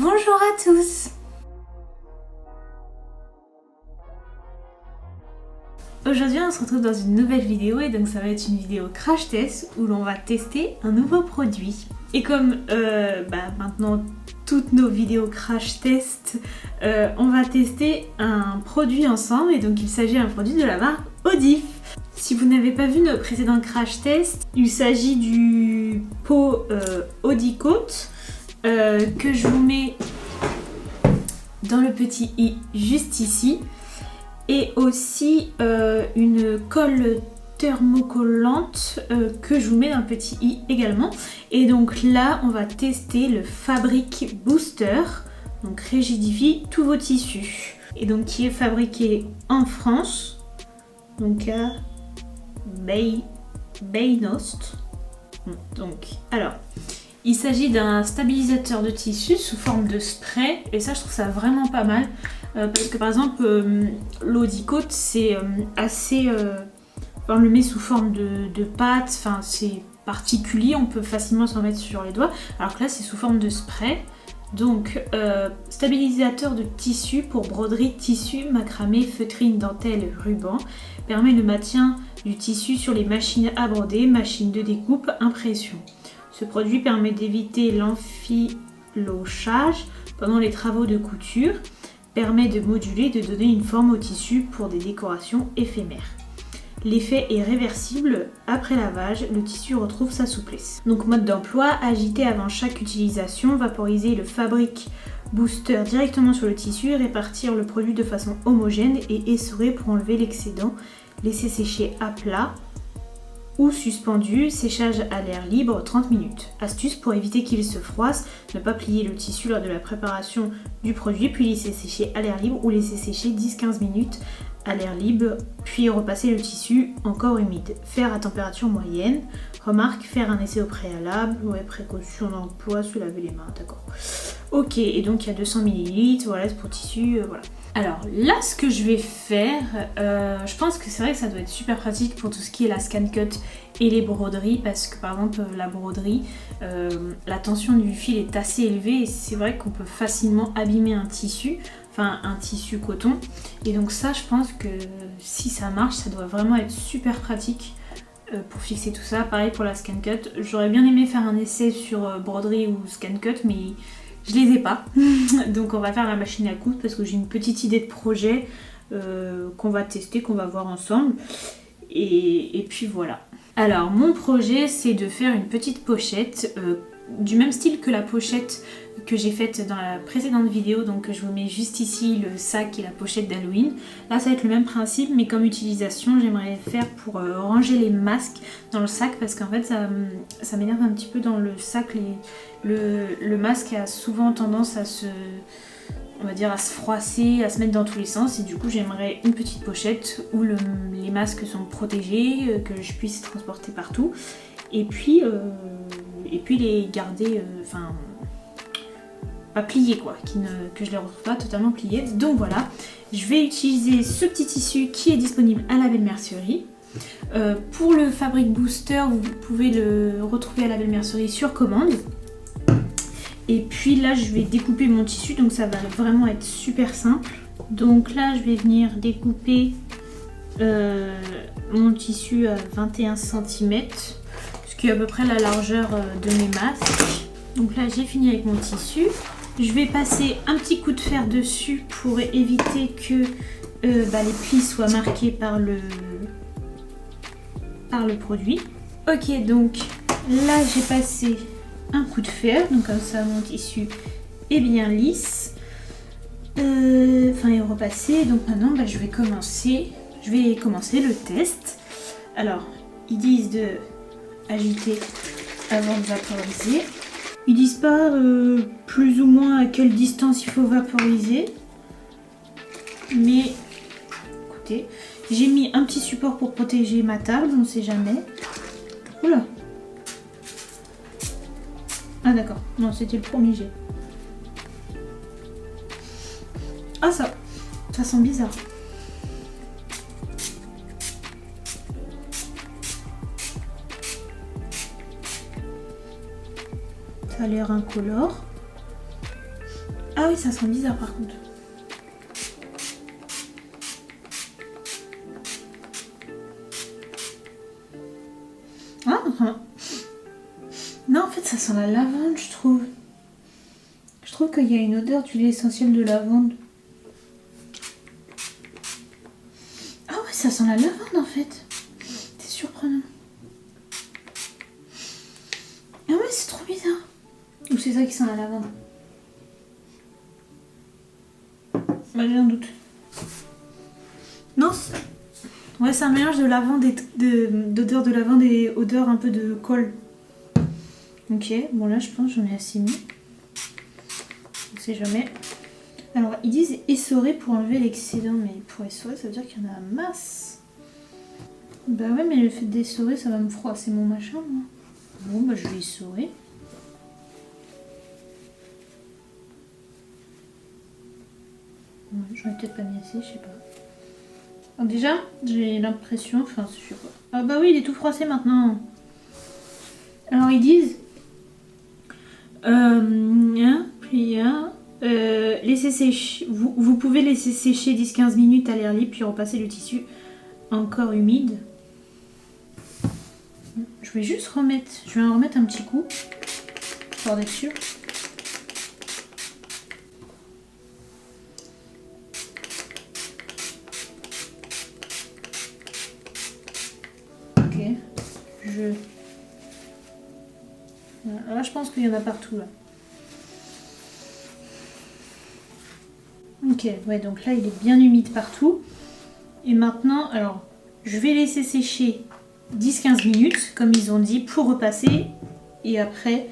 Bonjour à tous! Aujourd'hui on se retrouve dans une nouvelle vidéo et donc ça va être une vidéo crash test où l'on va tester un nouveau produit. Et comme maintenant toutes nos vidéos crash test, on va tester un produit ensemble et donc il s'agit d'un produit de la marque Audif. Si vous n'avez pas vu nos précédents crash tests, il s'agit du pot Audicoat que je vous mets dans le petit i juste ici. Et aussi une colle thermocollante que je vous mets dans le petit i également. Et donc là on va tester le Fabric Booster, donc rigidifie tous vos tissus, et donc qui est fabriqué en France, donc à Beynost. Donc alors il s'agit d'un stabilisateur de tissu sous forme de spray et ça je trouve ça vraiment pas mal parce que par exemple l'Audicoat c'est assez... on le met sous forme de pâte, enfin c'est particulier, on peut facilement s'en mettre sur les doigts, alors que là c'est sous forme de spray. Donc stabilisateur de tissu pour broderie, tissu, macramé, feutrine, dentelle, ruban, permet le maintien du tissu sur les machines à broder, machines de découpe, impression. Ce produit permet d'éviter l'enfilochage pendant les travaux de couture, permet de moduler, de donner une forme au tissu pour des décorations éphémères. L'effet est réversible, après lavage, le tissu retrouve sa souplesse. Donc mode d'emploi, agiter avant chaque utilisation, vaporiser le Fabric Booster directement sur le tissu, répartir le produit de façon homogène et essorer pour enlever l'excédent, laisser sécher à plat ou suspendu, séchage à l'air libre 30 minutes. Astuce pour éviter qu'il se froisse, ne pas plier le tissu lors de la préparation du produit, puis laisser sécher à l'air libre ou laisser sécher 10-15 minutes à l'air libre, puis repasser le tissu encore humide. Faire à température moyenne. Remarque, faire un essai au préalable. Ouais, précaution d'emploi, se laver les mains, d'accord. Ok, et donc il y a 200 ml, voilà, c'est pour tissu, voilà. Alors là, ce que je vais faire, je pense que c'est vrai que ça doit être super pratique pour tout ce qui est la scan cut et les broderies, parce que par exemple la broderie, la tension du fil est assez élevée et c'est vrai qu'on peut facilement abîmer un tissu, enfin un tissu coton. Et donc ça, je pense que si ça marche, ça doit vraiment être super pratique pour fixer tout ça. Pareil pour la scan cut, j'aurais bien aimé faire un essai sur broderie ou scan cut, mais je les ai pas. Donc on va faire la machine à coudre parce que j'ai une petite idée de projet qu'on va tester, qu'on va voir ensemble. Et puis voilà. Alors mon projet, c'est de faire une petite pochette du même style que la pochette que j'ai faite dans la précédente vidéo. Donc je vous mets juste ici le sac et la pochette d'Halloween. Là ça va être le même principe, mais comme utilisation j'aimerais faire pour ranger les masques dans le sac, parce qu'en fait ça m'énerve un petit peu dans le sac. Le masque a souvent tendance à se froisser, à se mettre dans tous les sens, et du coup j'aimerais une petite pochette où les masques sont protégés, que je puisse transporter partout, et puis les garder, pas pliés quoi, que je les retrouve pas totalement pliés. Donc voilà, je vais utiliser ce petit tissu qui est disponible à la Belle Mercerie. Pour le Fabric Booster, vous pouvez le retrouver à la Belle Mercerie sur commande. Et puis là je vais découper mon tissu, donc ça va vraiment être super simple. Donc là je vais venir découper mon tissu à 21 cm, ce qui est à peu près la largeur de mes masques. Donc là j'ai fini avec mon tissu. Je vais passer un petit coup de fer dessus pour éviter que les plis soient marqués par le produit. Ok, donc là j'ai passé un coup de fer, donc comme ça mon tissu est bien lisse, est repassé. Donc maintenant je vais commencer le test. Alors ils disent de agiter avant de vaporiser, ils disent pas plus ou moins à quelle distance il faut vaporiser, mais écoutez, j'ai mis un petit support pour protéger ma table, on ne sait jamais. Oula. Ah d'accord, non c'était le premier jet. Ah ça sent bizarre. Ça a l'air incolore. Ah oui, ça sent bizarre par contre. Ah, non, en fait, ça sent la lavande, je trouve. Je trouve qu'il y a une odeur d'huile essentielle de lavande. Ah ouais, ça sent la lavande en fait. C'est surprenant. Ah ouais, c'est trop bizarre. Ou c'est ça qui sent la lavande? Bah, j'ai un doute. Non, ouais, c'est un mélange de lavande et d'odeur de lavande et odeur un peu de colle. Ok, bon là je pense que j'en ai assez mis. On sait jamais. Alors ils disent essorer pour enlever l'excédent, mais pour essorer ça veut dire qu'il y en a masse. Bah ouais, mais le fait d'essorer ça va me froisser mon machin. Moi. Bon bah je vais essorer. Ouais, j'en ai peut-être pas mis assez, je sais pas. Alors déjà, j'ai l'impression, enfin je sais pas. Ah bah oui, il est tout froissé maintenant. Alors ils disent laisser sécher. Vous pouvez laisser sécher 10-15 minutes à l'air libre puis repasser le tissu encore humide. Je vais juste remettre, je vais en remettre un petit coup pour être sûr. Ok, là je pense qu'il y en a partout là. Ok, ouais, donc là il est bien humide partout. Et maintenant, alors, je vais laisser sécher 10-15 minutes, comme ils ont dit, pour repasser. Et après,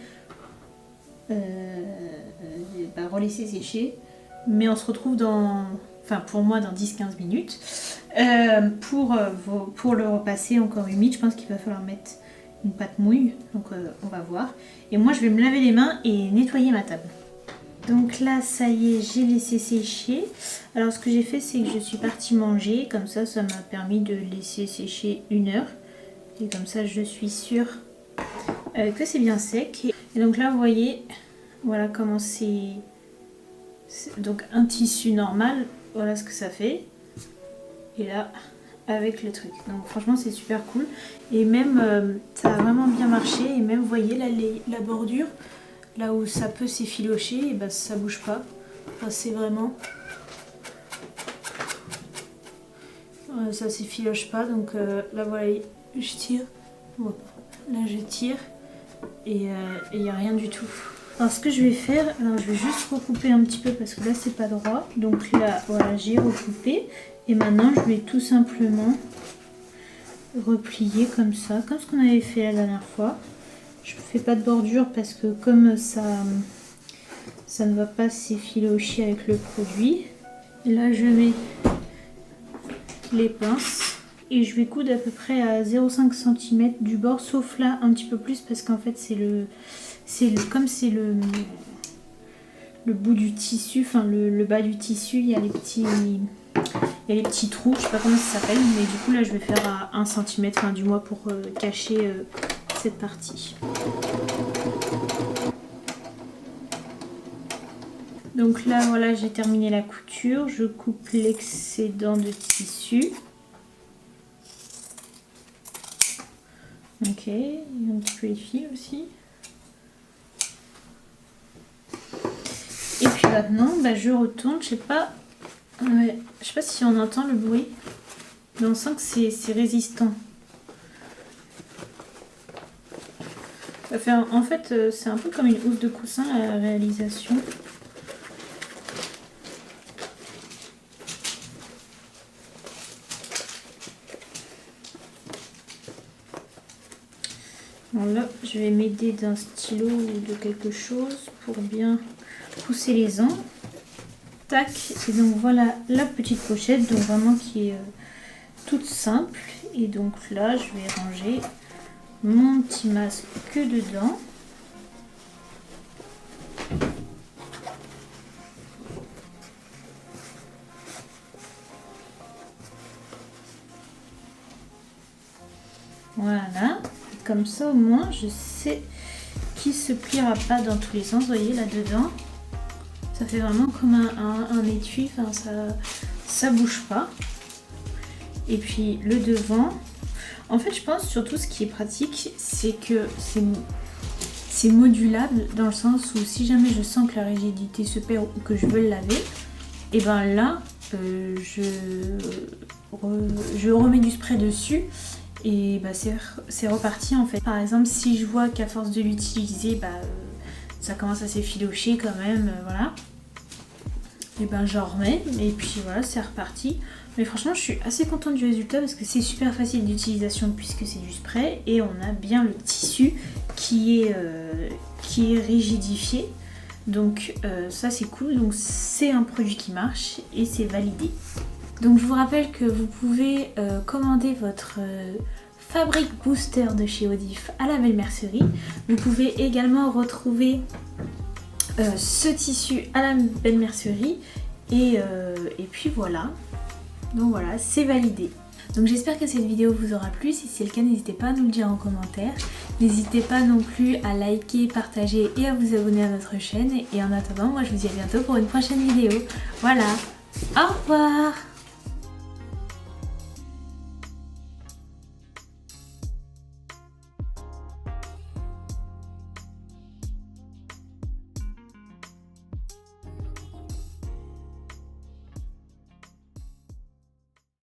relaisser sécher. Mais on se retrouve dans, enfin pour moi, dans 10-15 minutes. Pour le repasser encore humide, je pense qu'il va falloir mettre une pâte mouille. Donc on va voir. Et moi, je vais me laver les mains et nettoyer ma table. Donc là, ça y est, j'ai laissé sécher. Alors ce que j'ai fait, c'est que je suis partie manger. Comme ça m'a permis de laisser sécher 1 heure. Et comme ça, je suis sûre que c'est bien sec. Et donc là, vous voyez, voilà comment c'est... Donc un tissu normal, voilà ce que ça fait. Et là, avec le truc. Donc franchement, c'est super cool. Et même, ça a vraiment bien marché. Et même, vous voyez, là, la bordure... Là où ça peut s'effilocher, et ben ça bouge pas. Enfin, c'est vraiment... ça s'effiloche pas, donc là voilà, je tire. Bon, là je tire et il n'y a rien du tout. Alors ce que je vais faire, alors je vais juste recouper un petit peu parce que là c'est pas droit. Donc là voilà, j'ai recoupé et maintenant je vais tout simplement replier comme ça, comme ce qu'on avait fait la dernière fois. Je ne fais pas de bordure parce que comme ça ne va pas s'effilocher avec le produit. Là je mets les pinces et je vais coudre à peu près à 0,5 cm du bord, sauf là un petit peu plus parce qu'en fait comme c'est le bout du tissu, enfin le bas du tissu, il y a les petits trous, je sais pas comment ça s'appelle, mais du coup là je vais faire à 1 cm, enfin du moins pour cacher cette partie. Donc là voilà, j'ai terminé la couture, je coupe l'excédent de tissu. Ok, il y a un petit peu les fils aussi. Et puis maintenant, je retourne, je sais pas si on entend le bruit, mais on sent que c'est résistant. En fait, c'est un peu comme une housse de coussin la réalisation. Bon, là, je vais m'aider d'un stylo ou de quelque chose pour bien pousser les angles. Tac, et donc voilà la petite pochette, donc vraiment qui est toute simple. Et donc là, je vais ranger mon petit masque dedans. Voilà, comme ça au moins je sais qu'il se pliera pas dans tous les sens. Vous voyez là dedans, Ça fait vraiment comme un étui, enfin ça bouge pas. Et puis le devant, en fait je pense surtout ce qui est pratique, c'est que c'est modulable dans le sens où si jamais je sens que la rigidité se perd ou que je veux le laver, et ben là je remets du spray dessus et bah, c'est reparti en fait. Par exemple si je vois qu'à force de l'utiliser ça commence à s'effilocher quand même, voilà, et ben j'en remets et puis voilà, c'est reparti. Mais franchement je suis assez contente du résultat parce que c'est super facile d'utilisation puisque c'est du spray et on a bien le tissu qui est rigidifié. Donc ça c'est cool, donc c'est un produit qui marche et c'est validé. Donc je vous rappelle que vous pouvez commander votre Fabric Booster de chez Odif à la Belle Mercerie. Vous pouvez également retrouver ce tissu à la Belle Mercerie et puis voilà. Donc voilà, c'est validé. Donc j'espère que cette vidéo vous aura plu. Si c'est le cas, n'hésitez pas à nous le dire en commentaire. N'hésitez pas non plus à liker, partager et à vous abonner à notre chaîne. Et en attendant, moi je vous dis à bientôt pour une prochaine vidéo. Voilà, au revoir.